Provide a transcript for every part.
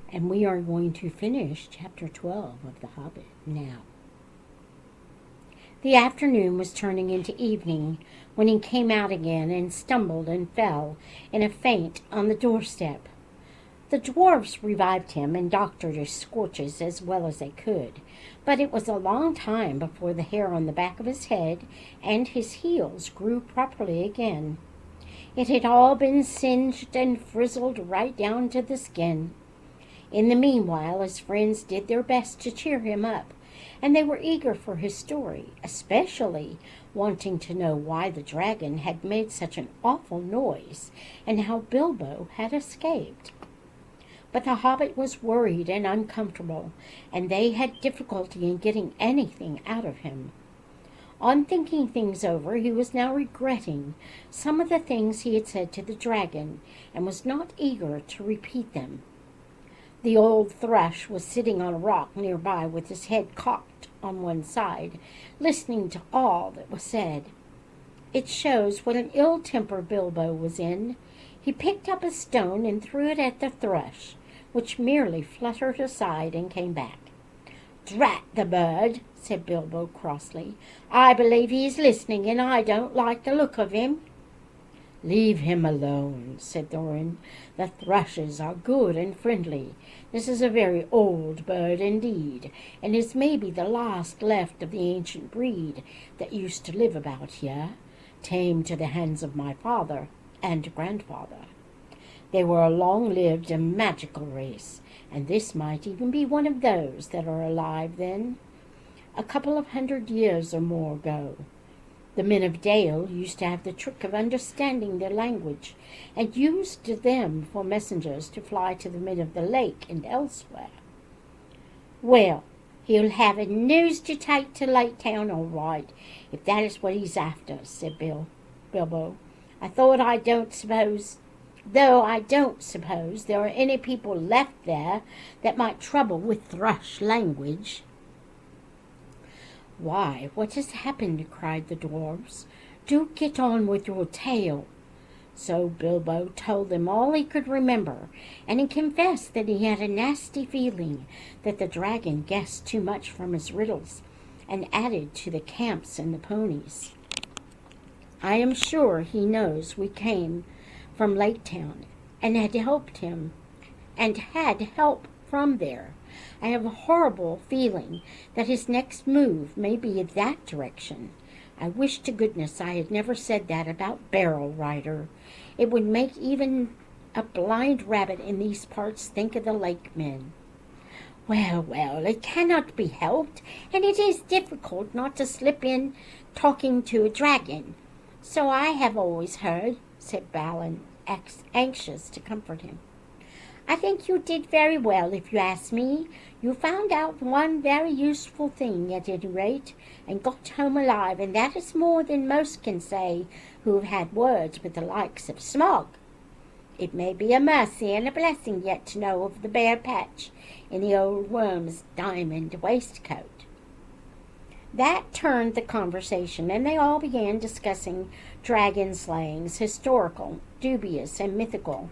And we are going to finish chapter 12 of The Hobbit now. The afternoon was turning into evening when he came out again and stumbled and fell in a faint on the doorstep. The dwarfs revived him and doctored his scorches as well as they could, but it was a long time before the hair on the back of his head and his heels grew properly again. It had all been singed and frizzled right down to the skin. In the meanwhile, his friends did their best to cheer him up, and they were eager for his story, especially wanting to know why the dragon had made such an awful noise and how Bilbo had escaped. But the hobbit was worried and uncomfortable, and they had difficulty in getting anything out of him. On thinking things over, he was now regretting some of the things he had said to the dragon, and was not eager to repeat them. The old thrush was sitting on a rock nearby with his head cocked on one side, listening to all that was said. It shows what an ill temper Bilbo was in. He picked up a stone and threw it at the thrush, which merely fluttered aside and came back. "Drat the bird," said Bilbo crossly. "I believe he is listening, and I don't like the look of him." "Leave him alone," said Thorin. "The thrushes are good and friendly. This is a very old bird indeed, and is maybe the last left of the ancient breed that used to live about here, tamed to the hands of my father and grandfather. They were a long-lived and magical race, and this might even be one of those that are alive then, a couple of 100 years or more ago. The men of Dale used to have the trick of understanding their language, and used them for messengers to fly to the men of the lake and elsewhere." "Well, he'll have news to take to Lake Town all right, if that is what he's after," said Bilbo. Though I don't suppose there are any people left there that might trouble with thrush language." "Why, what has happened?" cried the dwarfs. "Do get on with your tale." So Bilbo told them all he could remember, and he confessed that he had a nasty feeling that the dragon guessed too much from his riddles, and added to the camps and the ponies. "I am sure he knows we came from Lake Town, and had help from there. I have a horrible feeling that his next move may be in that direction. I wish to goodness I had never said that about Barrel Rider. It would make even a blind rabbit in these parts think of the lake men." Well, it cannot be helped, and it is difficult not to slip in talking to a dragon. So I have always heard," said Balin, anxious to comfort him. "I think you did very well, if you ask me. You found out one very useful thing, at any rate, and got home alive, and that is more than most can say who have had words with the likes of Smaug. It may be a mercy and a blessing yet to know of the bare patch in the old worm's diamond waistcoat." That turned the conversation, and they all began discussing dragon slayings, historical, dubious, and mythical,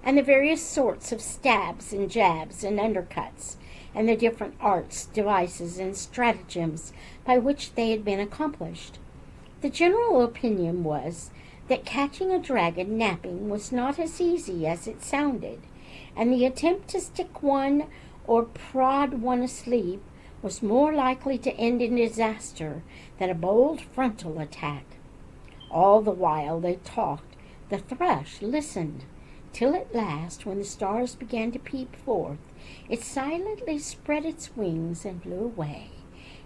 and the various sorts of stabs and jabs and undercuts, and the different arts, devices, and stratagems by which they had been accomplished. The general opinion was that catching a dragon napping was not as easy as it sounded, and the attempt to stick one or prod one asleep was more likely to end in disaster than a bold frontal attack. All the while they talked, the thrush listened, till at last, when the stars began to peep forth, it silently spread its wings and flew away.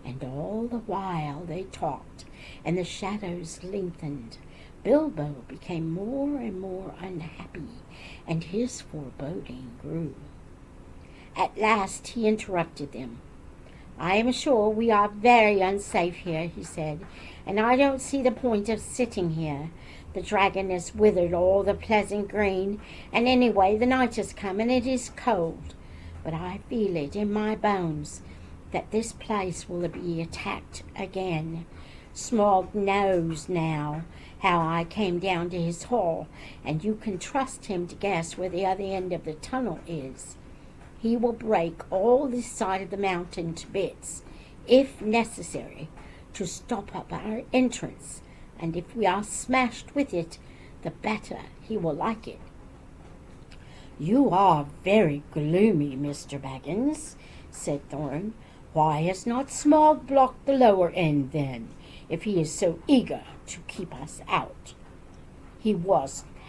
And all the while they talked, and the shadows lengthened, Bilbo became more and more unhappy, and his foreboding grew. At last he interrupted them. "I am sure we are very unsafe here," he said, "and I don't see the point of sitting here. The dragon has withered all the pleasant green, and anyway the night has come and it is cold. But I feel it in my bones that this place will be attacked again. Smaug knows now how I came down to his hall, and you can trust him to guess where the other end of the tunnel is. He will break all this side of the mountain to bits, if necessary, to stop up our entrance, and if we are smashed with it, the better he will like it." "You are very gloomy, Mr. Baggins," said Thorin. "Why has not Smaug blocked the lower end, then, if he is so eager to keep us out?" "He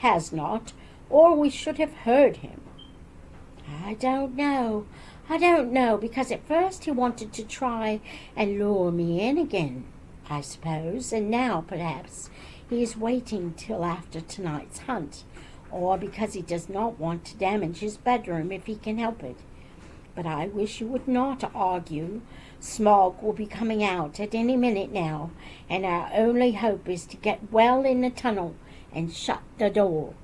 has not, or we should have heard him." I don't know, because at first he wanted to try and lure me in again, I suppose, and now, perhaps, he is waiting till after tonight's hunt, or because he does not want to damage his bedroom if he can help it. But I wish you would not argue. Smaug will be coming out at any minute now, and our only hope is to get well in the tunnel and shut the door."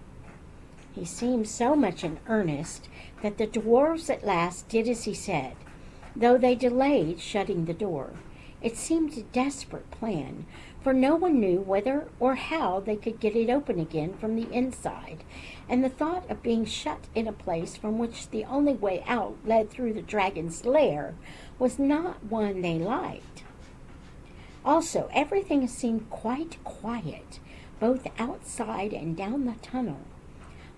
He seemed so much in earnest that the dwarves at last did as he said, though they delayed shutting the door. It seemed a desperate plan, for no one knew whether or how they could get it open again from the inside, and the thought of being shut in a place from which the only way out led through the dragon's lair was not one they liked. Also, everything seemed quite quiet, both outside and down the tunnel.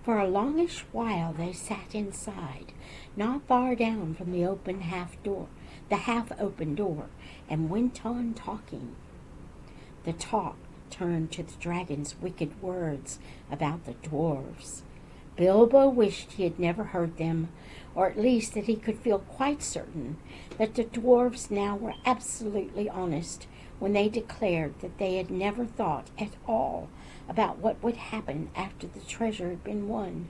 For a longish while they sat inside, not far down from the half-open door, and went on talking. The talk turned to the dragon's wicked words about the dwarves. Bilbo wished he had never heard them, or at least that he could feel quite certain that the dwarves now were absolutely honest when they declared that they had never thought at all about what would happen after the treasure had been won.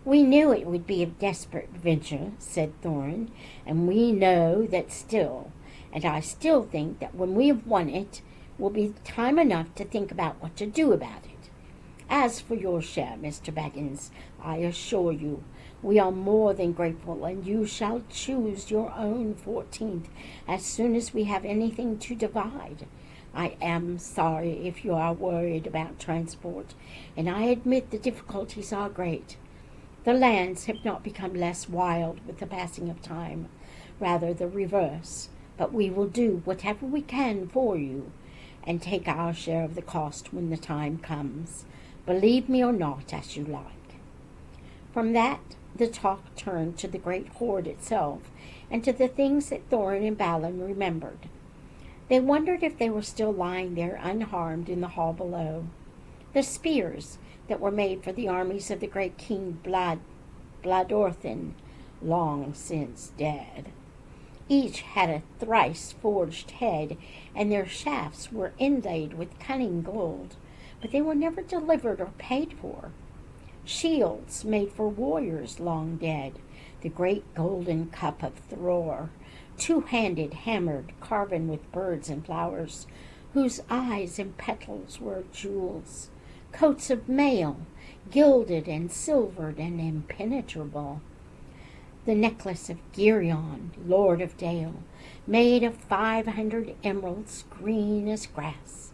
"We knew it would be a desperate venture," said Thorin, "and we know that still, and I still think that when we have won it, will be time enough to think about what to do about it. As for your share, Mr. Baggins, I assure you, we are more than grateful, and you shall choose your own 14th as soon as we have anything to divide. I am sorry if you are worried about transport, and I admit the difficulties are great. The lands have not become less wild with the passing of time, rather the reverse, but we will do whatever we can for you, and take our share of the cost when the time comes. Believe me or not, as you like." From that, the talk turned to the great hoard itself, and to the things that Thorin and Balin remembered. They wondered if they were still lying there unharmed in the hall below. The spears that were made for the armies of the great King Bladorthin, long since dead. Each had a thrice-forged head, and their shafts were inlaid with cunning gold, but they were never delivered or paid for. Shields made for warriors long dead, the great golden cup of Thror, two-handed hammered, carven with birds and flowers, whose eyes and petals were jewels, coats of mail, gilded and silvered and impenetrable. The necklace of Girion, Lord of Dale, made of 500 emeralds green as grass,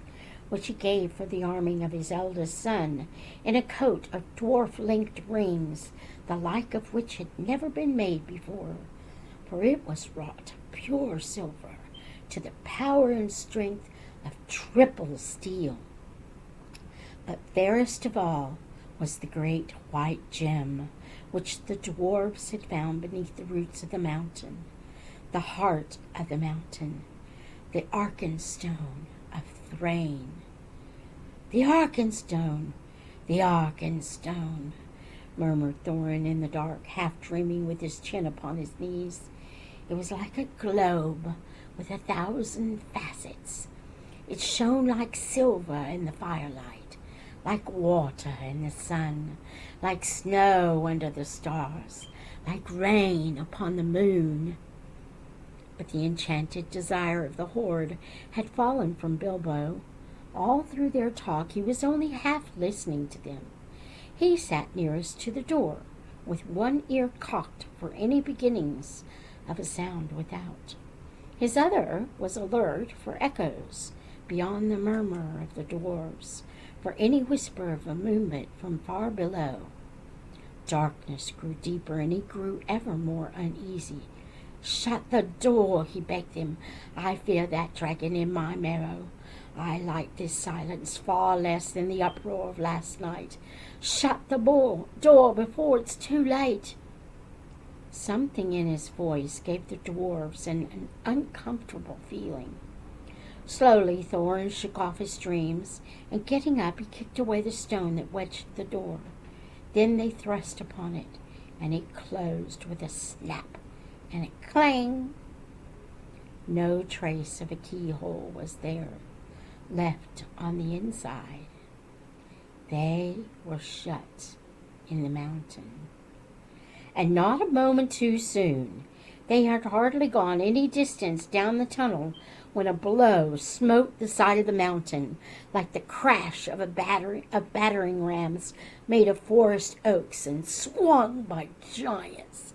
which he gave for the arming of his eldest son, in a coat of dwarf-linked rings, the like of which had never been made before, for it was wrought pure silver, to the power and strength of triple steel. But fairest of all was the great white gem, which the dwarves had found beneath the roots of the mountain, the heart of the mountain, the Arkenstone of Thrain. "The Arkenstone, the Arkenstone," murmured Thorin in the dark, half dreaming with his chin upon his knees. It was like a globe with 1,000 facets. It shone like silver in the firelight, like water in the sun, like snow under the stars, like rain upon the moon. But the enchanted desire of the horde had fallen from Bilbo. All through their talk he was only half listening to them. He sat nearest to the door, with one ear cocked for any beginnings of a sound without. His other was alert for echoes, beyond the murmur of the dwarves, for any whisper of a movement from far below. Darkness grew deeper, and he grew ever more uneasy. "Shut the door," he begged them. "I fear that dragon in my marrow. I like this silence far less than the uproar of last night. Shut the door before it's too late." Something in his voice gave the dwarves an uncomfortable feeling. Slowly Thorin shook off his dreams, and getting up he kicked away the stone that wedged the door. Then they thrust upon it, and it closed with a snap and a clang. No trace of a keyhole was there, left on the inside. They were shut in the mountain. And not a moment too soon. They had hardly gone any distance down the tunnel when a blow smote the side of the mountain like the crash of battering rams made of forest oaks and swung by giants.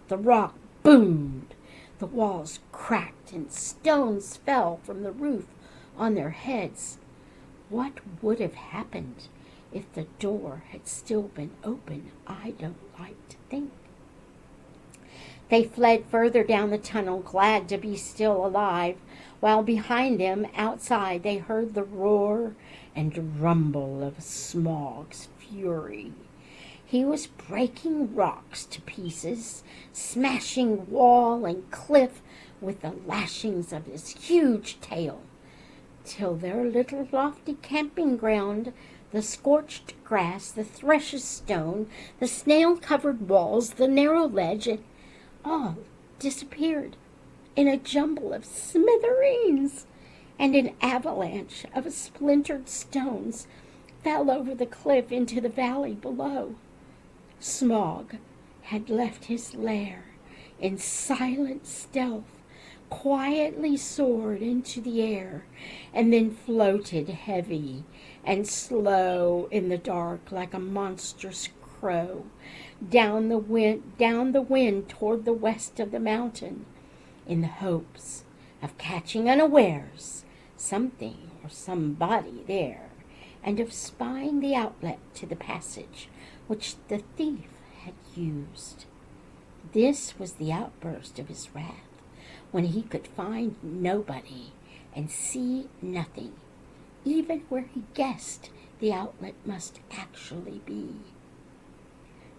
The rock boomed, the walls cracked, and stones fell from the roof on their heads. What would have happened if the door had still been open? I don't like to think. They fled further down the tunnel, glad to be still alive, while behind them, outside, they heard the roar and rumble of Smaug's fury. He was breaking rocks to pieces, smashing wall and cliff with the lashings of his huge tail, till their little lofty camping ground, the scorched grass, the thresher's stone, the snail-covered walls, the narrow ledge, all disappeared in a jumble of smithereens, and an avalanche of splintered stones fell over the cliff into the valley below. Smaug had left his lair in silent stealth, quietly soared into the air, and then floated heavy and slow in the dark like a monstrous crow down the wind toward the west of the mountain, in the hopes of catching unawares something or somebody there, and of spying the outlet to the passage which the thief had used. This was the outburst of his wrath, when he could find nobody and see nothing, even where he guessed the outlet must actually be.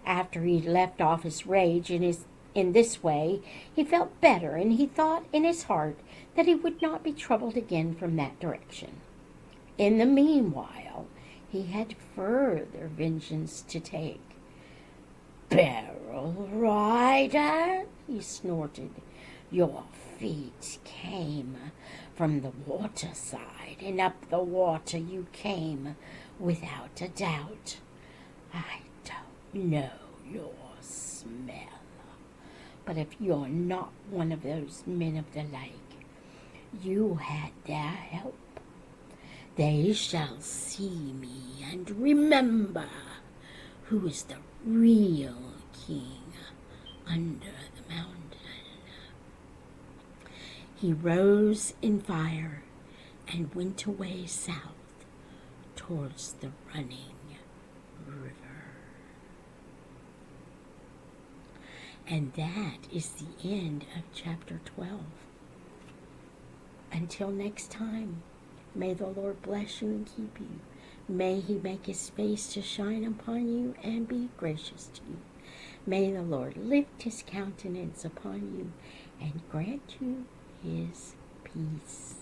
After he'd left off his rage in this way, he felt better, and he thought in his heart that he would not be troubled again from that direction. In the meanwhile, he had further vengeance to take. "Barrel rider," he snorted, "your feet came from the waterside, and up the water you came without a doubt. I don't know your smell, but if you're not one of those men of the lake, you had their help. They shall see me and remember who is the real king under the mountain." He rose in fire and went away south towards the running river. And that is the end of chapter 12. Until next time, may the Lord bless you and keep you. May he make his face to shine upon you and be gracious to you. May the Lord lift his countenance upon you and grant you his peace.